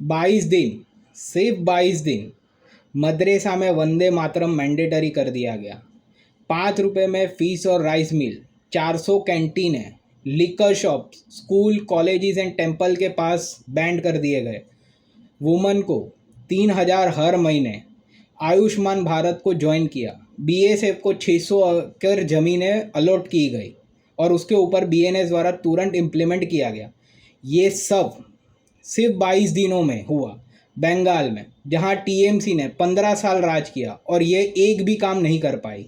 22 दिन, सिर्फ 22 दिन मदरसा में वंदे मातरम मैंडेटरी कर दिया गया। 5 रुपये में फीस और राइस मिल, 400 कैंटीन है, liquor shop school colleges and temple के पास बैंड कर दिए गए। वुमन को 3,000 हर महीने। आयुष्मान भारत को ज्वाइन किया। बीएसएफ को 600 एकड़ ज़मीनें अलॉट की गई और उसके ऊपर बीएनएस द्वारा तुरंत इम्प्लीमेंट किया गया। ये सब सिर्फ 22 दिनों में हुआ बंगाल में, जहां टीएमसी ने 15 साल राज किया और ये एक भी काम नहीं कर पाई।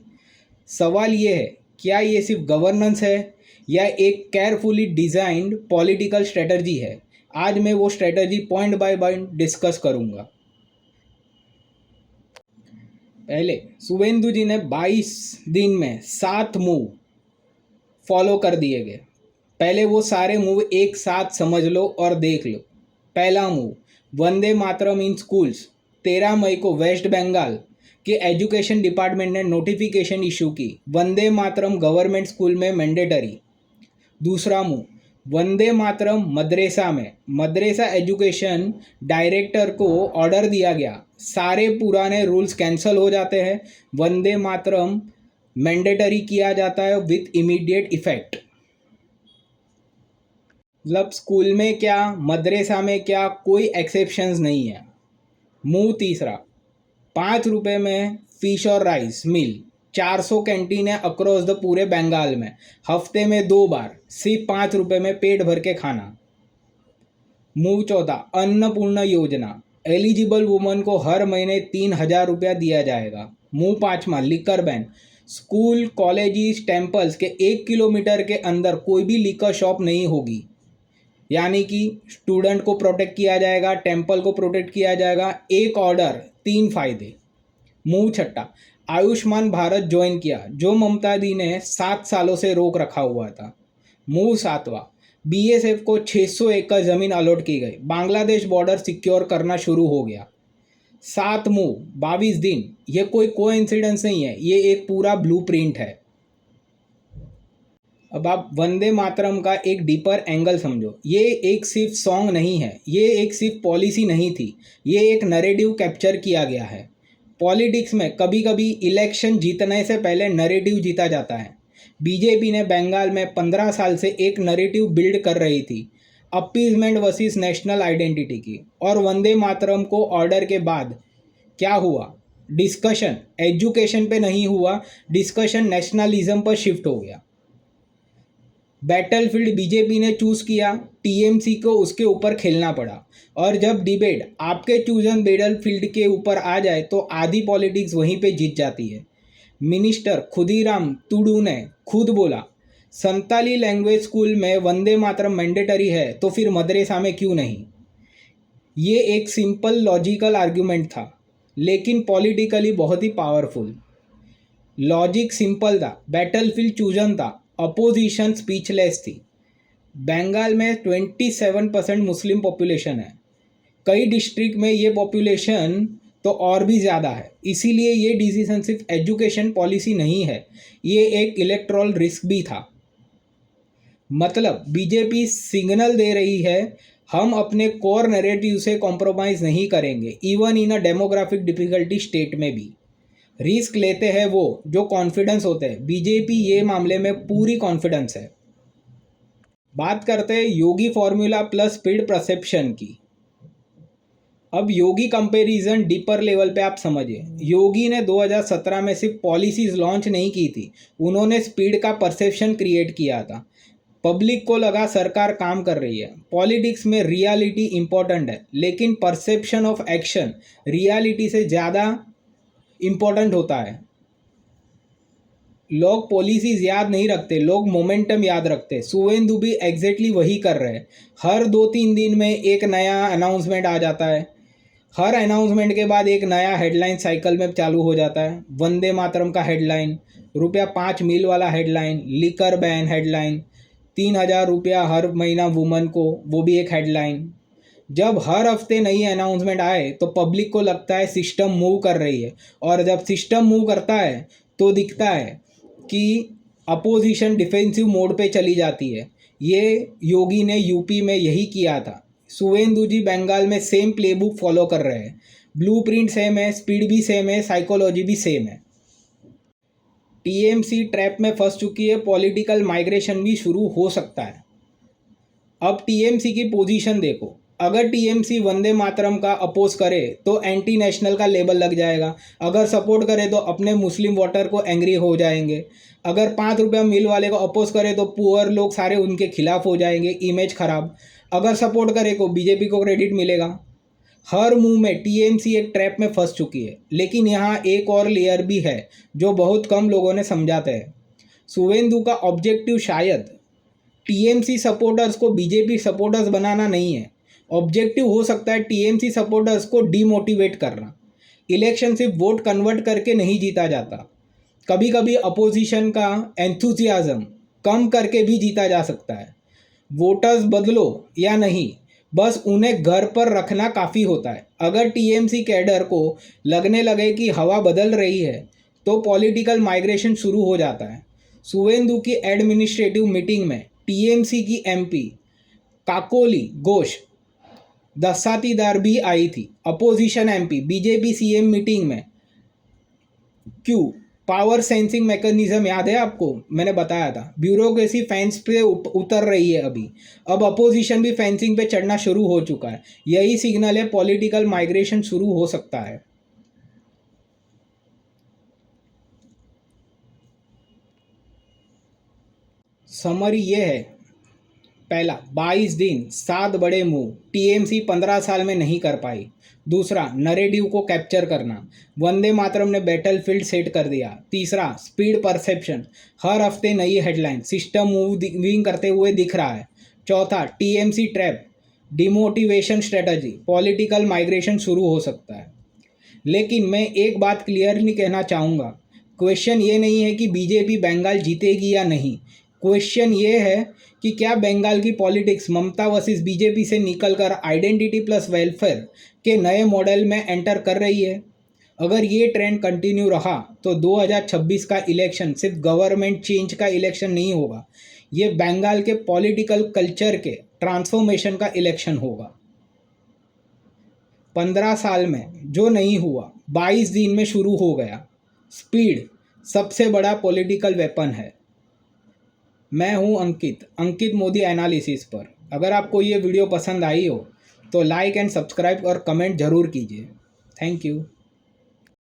सवाल ये है, क्या ये सिर्फ गवर्नेंस है या एक केयरफुली डिज़ाइंड पॉलिटिकल स्ट्रेटजी है? आज मैं वो strategy point by point discuss करूँगा। पहले शुभेंदु जी ने 22 दिन में 7 मूव फॉलो कर दिए गए। पहले वो सारे मूव एक साथ समझ लो और देख लो। पहला मूव, वंदे मातरम इन स्कूल्स। 13 मई को वेस्ट बंगाल के एजुकेशन डिपार्टमेंट ने नोटिफिकेशन इशू की, वंदे मातरम गवर्नमेंट स्कूल में मैंडेटरी। दूसरा मूव, वंदे मातरम मदरसा में। मदरसा एजुकेशन डायरेक्टर को ऑर्डर दिया गया, सारे पुराने रूल्स कैंसिल हो जाते हैं, वंदे मातरम मैंडेटरी किया जाता है विथ इमीडिएट इफेक्ट। मतलब स्कूल में क्या, मदरसा में क्या, कोई एक्सेप्शंस नहीं है। मूव तीसरा, 5 रुपये में फिश और राइस मिल, 400 कैंटीन है अक्रॉस द पूरे बंगाल में, हफ्ते में 2 बार, सिर्फ 5 रुपये में पेट भर के खाना। मूव चौथा, अन्नपूर्णा योजना। एलिजिबल वुमन को हर महीने 3,000 रुपया दिया जाएगा। मूव पाँचवा, liquor ban. School colleges temples के 1 किलोमीटर के अंदर कोई भी लिकर शॉप नहीं होगी, यानी कि स्टूडेंट को प्रोटेक्ट किया जाएगा, टेम्पल को प्रोटेक्ट किया जाएगा। एक ऑर्डर, 3 फायदे। मूव छठा, आयुष्मान भारत ज्वाइन किया, जो ममता दी ने 7 सालों से रोक रखा हुआ था। मूव सातवा, बीएसएफ को 600 एकड़ ज़मीन अलॉट की गई, बांग्लादेश बॉर्डर सिक्योर करना शुरू हो गया। 7 मूव 22 दिन, ये कोई कोइंसिडेंस नहीं है, ये एक पूरा ब्लूप्रिंट है। अब आप वंदे मातरम का एक डीपर एंगल समझो। ये एक सिर्फ सॉन्ग नहीं है, ये एक सिर्फ पॉलिसी नहीं थी, ये एक नरेटिव कैप्चर किया गया है। पॉलिटिक्स में कभी कभी इलेक्शन जीतने से पहले नरेटिव जीता जाता है। बीजेपी ने बंगाल में 15 साल से एक नरेटिव बिल्ड कर रही थी, अपीजमेंट वर्सेस नेशनल आइडेंटिटी की। और वंदे मातरम को ऑर्डर के बाद क्या हुआ? डिस्कशन एजुकेशन पे नहीं हुआ, डिस्कशन नेशनलिज्म पर शिफ्ट हो गया। बैटलफील्ड बीजेपी ने चूज़ किया, टीएमसी को उसके ऊपर खेलना पड़ा। और जब डिबेट आपके चूजन बैटलफील्ड के ऊपर आ जाए तो आधी पॉलिटिक्स वहीं पे जीत जाती है। मिनिस्टर खुदीराम तुडू ने खुद बोला, संताली लैंग्वेज स्कूल में वंदे मातरम मैंडेटरी है तो फिर मदरसा में क्यों नहीं? ये एक सिंपल लॉजिकल आर्ग्यूमेंट था, लेकिन पॉलिटिकली बहुत ही पावरफुल। लॉजिक सिंपल था, बैटलफील्ड चूजन था, अपोजिशन स्पीचलेस थी। बंगाल में 27% मुस्लिम पॉपुलेशन है, कई डिस्ट्रिक्ट में ये पॉपुलेशन तो और भी ज़्यादा है। इसीलिए ये डिसीजन सिर्फ एजुकेशन पॉलिसी नहीं है, ये एक इलेक्टोरल रिस्क भी था। मतलब बीजेपी सिग्नल दे रही है, हम अपने कोर नैरेटिव से कॉम्प्रोमाइज़ नहीं करेंगे, even in a demographic difficulty state में भी। रिस्क लेते हैं वो जो कॉन्फिडेंस होते हैं, बीजेपी ये मामले में पूरी कॉन्फिडेंस है। बात करते हैं योगी फॉर्मूला प्लस स्पीड परसेप्शन की। अब योगी कंपैरिजन डीपर लेवल पे आप समझिए। योगी ने 2017 में सिर्फ पॉलिसीज लॉन्च नहीं की थी, उन्होंने स्पीड का परसेप्शन क्रिएट किया था। पब्लिक को लगा सरकार काम कर रही है। पॉलिटिक्स में रियलिटी इंपॉर्टेंट है, लेकिन परसेप्शन ऑफ एक्शन रियलिटी से ज़्यादा इम्पोर्टेंट होता है। लोग पॉलिसीज याद नहीं रखते, लोग मोमेंटम याद रखते। शुभेंदु भी एग्जैक्टली वही कर रहे हैं। हर 2-3 दिन में एक नया अनाउंसमेंट आ जाता है, हर अनाउंसमेंट के बाद एक नया हेडलाइन साइकिल में चालू हो जाता है। वंदे मातरम का हेडलाइन, ₹5 मिल वाला हेडलाइन, लिकर बैन हेडलाइन, 3,000 रुपया हर महीना वुमन को, वो भी एक हेडलाइन। जब हर हफ्ते नई अनाउंसमेंट आए तो पब्लिक को लगता है सिस्टम मूव कर रही है, और जब सिस्टम मूव करता है तो दिखता है कि अपोजिशन डिफेंसिव मोड पे चली जाती है। ये योगी ने यूपी में यही किया था। सुवेंदु जी बंगाल में सेम प्लेबुक फॉलो कर रहे हैं, ब्लूप्रिंट सेम है, स्पीड भी सेम है, साइकोलॉजी भी सेम है। टीएमसी ट्रैप में फंस चुकी है, पॉलिटिकल माइग्रेशन भी शुरू हो सकता है। अब टीएमसी की पोजीशन देखो, अगर टीएमसी वंदे मातरम का अपोज करे तो एंटी नेशनल का लेबल लग जाएगा, अगर सपोर्ट करे तो अपने मुस्लिम वोटर को एंग्री हो जाएंगे, अगर 5 रुपया मिल वाले को अपोज करे तो पुअर लोग सारे उनके खिलाफ हो जाएंगे, इमेज खराब, अगर सपोर्ट करे तो बीजेपी को क्रेडिट मिलेगा। हर मूव में टीएमसी एक ट्रैप में फंस चुकी है। लेकिन यहाँ एक और लेयर भी है जो बहुत कम लोगों ने समझाते हैं। सुवेंदु का ऑब्जेक्टिव शायद टीएमसी सपोर्टर्स को बीजेपी सपोर्टर्स बनाना नहीं है, ऑब्जेक्टिव हो सकता है टीएमसी सपोर्टर्स को डीमोटिवेट करना। इलेक्शन सिर्फ वोट कन्वर्ट करके नहीं जीता जाता, कभी कभी अपोजिशन का एंथुजियाज्म कम करके भी जीता जा सकता है। वोटर्स बदलो या नहीं, बस उन्हें घर पर रखना काफ़ी होता है। अगर टीएमसी कैडर को लगने लगे कि हवा बदल रही है तो पॉलिटिकल माइग्रेशन शुरू हो जाता है। सुवेंदु की एडमिनिस्ट्रेटिव मीटिंग में टीएमसी की एमपी काकोली घोष दस्तातीदार भी आई थी। Opposition MP BJP CM meeting में क्यों पावर सेंसिंग मैकेनिज्म याद है आपको, मैंने बताया था। ब्यूरोक्रेसी फेंस पे उतर रही है अभी, अब अपोजिशन भी फेंसिंग पे चढ़ना शुरू हो चुका है। यही सिग्नल है, पॉलिटिकल माइग्रेशन शुरू हो सकता है। समरी ये है, पहला 22 दिन 7 बड़े मूव टीएमसी 15 साल में नहीं कर पाई। दूसरा, नरेटिव को कैप्चर करना, वंदे मातरम ने बैटलफील्ड सेट कर दिया। तीसरा, स्पीड परसेप्शन, हर हफ्ते नई हेडलाइन, सिस्टम मूविंग करते हुए दिख रहा है। चौथा, TMC trap, demotivation strategy, political migration शुरू हो सकता है। लेकिन मैं एक बात क्लियरली कहना चाहूँगा, क्वेश्चन ये नहीं है कि बीजेपी बंगाल जीतेगी या नहीं, क्वेश्चन ये है कि क्या बंगाल की पॉलिटिक्स ममता वर्सेस बीजेपी से निकलकर आइडेंटिटी प्लस वेलफेयर के नए मॉडल में एंटर कर रही है। अगर ये ट्रेंड कंटिन्यू रहा तो 2026 का इलेक्शन सिर्फ गवर्नमेंट चेंज का इलेक्शन नहीं होगा, ये बंगाल के पॉलिटिकल कल्चर के ट्रांसफॉर्मेशन का इलेक्शन होगा। 15 साल में जो नहीं हुआ 22 दिन में शुरू हो गया। स्पीड सबसे बड़ा पॉलिटिकल वेपन है। मैं हूं अंकित मोदी एनालिसिस पर। अगर आपको ये वीडियो पसंद आई हो तो लाइक एंड सब्सक्राइब और कमेंट ज़रूर कीजिए। Thank you.